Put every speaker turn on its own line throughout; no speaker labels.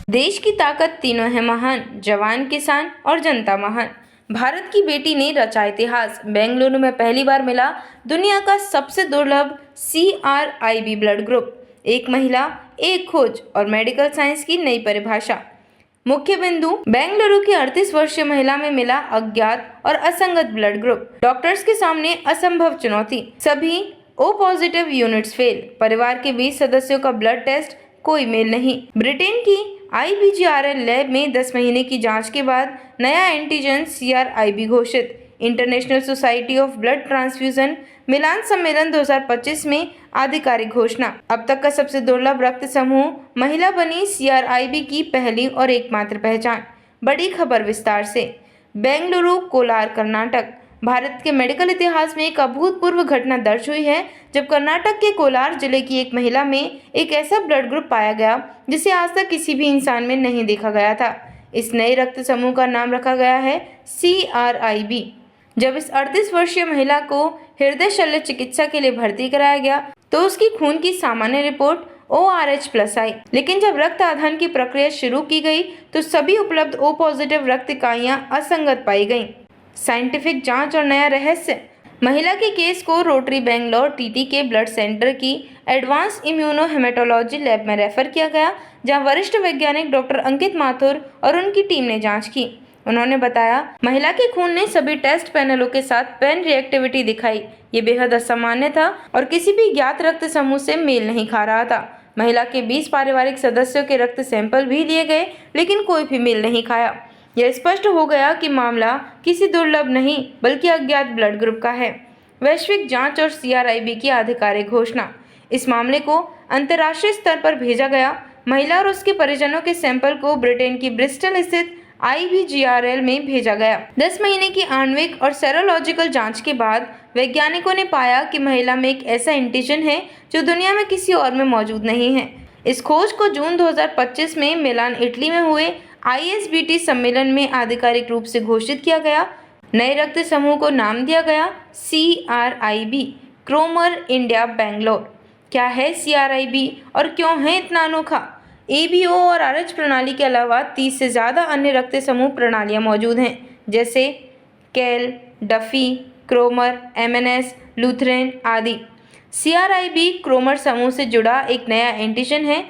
देश की ताकत तीनों है महान, जवान, किसान और जनता महान। भारत की बेटी ने रचा इतिहास। बेंगलुरु में पहली बार मिला दुनिया का सबसे दुर्लभ CRIB ब्लड ग्रुप। एक महिला, एक खोज और मेडिकल साइंस की नई परिभाषा। मुख्य बिंदु, बेंगलुरु की 38 वर्षीय महिला में मिला अज्ञात और असंगत ब्लड ग्रुप। डॉक्टर्स के सामने असंभव चुनौती, सभी O पॉजिटिव यूनिट्स फेल। परिवार के 20 सदस्यों का ब्लड टेस्ट, कोई मेल नहीं। ब्रिटेन की IBGRL लैब में 10 महीने की जांच के बाद नया एंटीजन CRIB घोषित। International society of blood transfusion Milan सम्मेलन 2025 में आधिकारिक घोषणा। अब तक का सबसे दुर्लभ रक्त समूह, महिला बनी CRIB की पहली और एकमात्र पहचान। बड़ी खबर विस्तार से। बेंगलुरु, कोलार, कर्नाटक। भारत के मेडिकल इतिहास में एक अभूतपूर्व घटना दर्ज हुई है जब कर्नाटक के कोलार जिले की एक महिला में एक ऐसा ब्लड ग्रुप पाया गया जिसे आज तक किसी भी इंसान में नहीं देखा गया था। इस नए रक्त समूह का नाम रखा गया है CRIB। जब इस 38 वर्षीय महिला को हृदय शल्य चिकित्सा के लिए भर्ती कराया गया तो उसकी खून की सामान्य रिपोर्ट ORH+ आई, लेकिन जब रक्त आधान की प्रक्रिया शुरू की गई तो सभी उपलब्ध O पॉजिटिव रक्त इकाइयां असंगत पाई गईं। साइंटिफिक जांच और नया रहस्य। महिला के केस को रोटरी बेंगलोर TT के ब्लड सेंटर की एडवांस इम्यूनोहेमेटोलॉजी लैब में रेफर किया गया, जहां वरिष्ठ वैज्ञानिक डॉक्टर अंकित माथुर और उनकी टीम ने जांच की। उन्होंने बताया, महिला के खून ने सभी टेस्ट पैनलों के साथ पैन रिएक्टिविटी दिखाई। ये बेहद असामान्य था और किसी भी ज्ञात रक्त समूह से मेल नहीं खा रहा था। महिला के 20 पारिवारिक सदस्यों के रक्त सैंपल भी लिए गए, लेकिन कोई भी मेल नहीं खाया। यह स्पष्ट हो गया कि मामला किसी दुर्लभ नहीं बल्कि अज्ञात ब्लड ग्रुप का है। वैश्विक जांच और CRIB की आधिकारिक घोषणा। इस मामले को अंतर्राष्ट्रीय स्तर पर भेजा गया। महिला और उसके परिजनों के सैंपल को ब्रिटेन की ब्रिस्टल स्थित IBGRL में भेजा गया। 10 महीने की आणविक और सेरोलॉजिकल जांच के बाद वैज्ञानिकों ने पाया कि महिला में एक ऐसा एंटीजन है जो दुनिया में किसी और में मौजूद नहीं है। इस खोज को जून 2025 में मिलान, इटली में हुए ISBT सम्मेलन में आधिकारिक रूप से घोषित किया गया। नए रक्त समूह को नाम दिया गया CRIB, क्रोमर इंडिया बेंगलोर। क्या है CRIB और क्यों है इतना अनोखा? ABO और RH प्रणाली के अलावा 30 से ज़्यादा अन्य रक्त समूह प्रणालियां मौजूद हैं, जैसे कैल, डफी, क्रोमर, MNS, लूथरेन आदि। CRIB क्रोमर समूह से जुड़ा एक नया एंटीजन है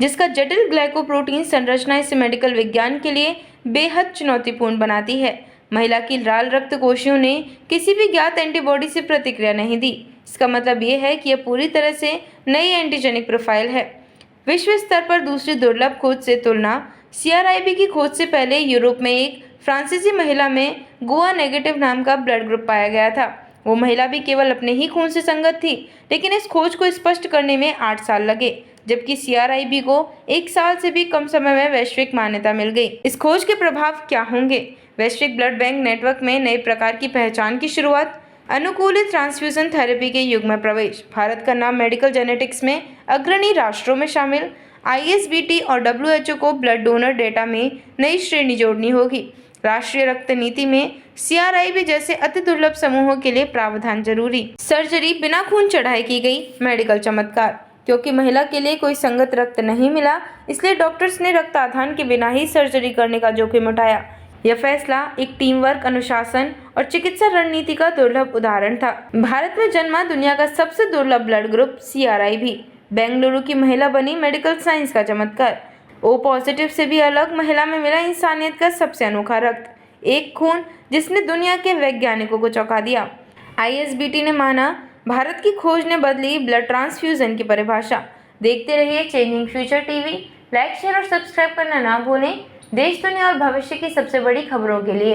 जिसका जटिल ग्लाइकोप्रोटीन संरचना इसे मेडिकल विज्ञान के लिए बेहद चुनौतीपूर्ण बनाती है। महिला की लाल रक्त कोशिकाओं ने किसी भी ज्ञात एंटीबॉडी से प्रतिक्रिया नहीं दी। इसका मतलब ये है कि यह पूरी तरह से नई एंटीजेनिक प्रोफाइल है। विश्व स्तर पर दूसरी दुर्लभ खोज से तुलना। CRIB की खोज से पहले यूरोप में एक फ्रांसीसी महिला में गोआ नेगेटिव नाम का ब्लड ग्रुप पाया गया था। वो महिला भी केवल अपने ही खून से संगत थी, लेकिन इस खोज को स्पष्ट करने में 8 साल लगे, जबकि CRIB को 1 साल से भी कम समय में वैश्विक मान्यता मिल गई। इस खोज के प्रभाव क्या होंगे? वैश्विक ब्लड बैंक नेटवर्क में नए प्रकार की पहचान की शुरुआत। अनुकूलित ट्रांसफ्यूजन थेरेपी के युग में प्रवेश। भारत का नाम मेडिकल जेनेटिक्स में अग्रणी राष्ट्रों में शामिल। ISBT और WHO को ब्लड डोनर डेटा में नई श्रेणी जोड़नी होगी। राष्ट्रीय रक्त नीति में CRIB जैसे अति दुर्लभ समूहों के लिए प्रावधान जरूरी। सर्जरी बिना खून चढ़ाए की गई, मेडिकल चमत्कार। क्योंकि महिला के लिए कोई संगत रक्त नहीं मिला, इसलिए डॉक्टर्स ने रक्त आधान के बिना ही सर्जरी करने का जोखिम उठाया। यह फैसला एक टीम वर्क, अनुशासन और चिकित्सा रणनीति का दुर्लभ उदाहरण था। भारत में जन्मा दुनिया का सबसे दुर्लभ ब्लड ग्रुप CRIB। बेंगलुरु की महिला बनी मेडिकल साइंस का चमत्कार। O पॉजिटिव से भी अलग महिला में मिला इंसानियत का सबसे अनोखा रक्त। एक खून जिसने दुनिया के वैज्ञानिकों को चौंका दिया। ISBT ने माना, भारत की खोज ने बदली ब्लड ट्रांसफ्यूजन की परिभाषा। देखते रहिए changing future TV। Like, share और सब्सक्राइब करना ना भूलें। देश, दुनिया और भविष्य की सबसे बड़ी खबरों के लिए।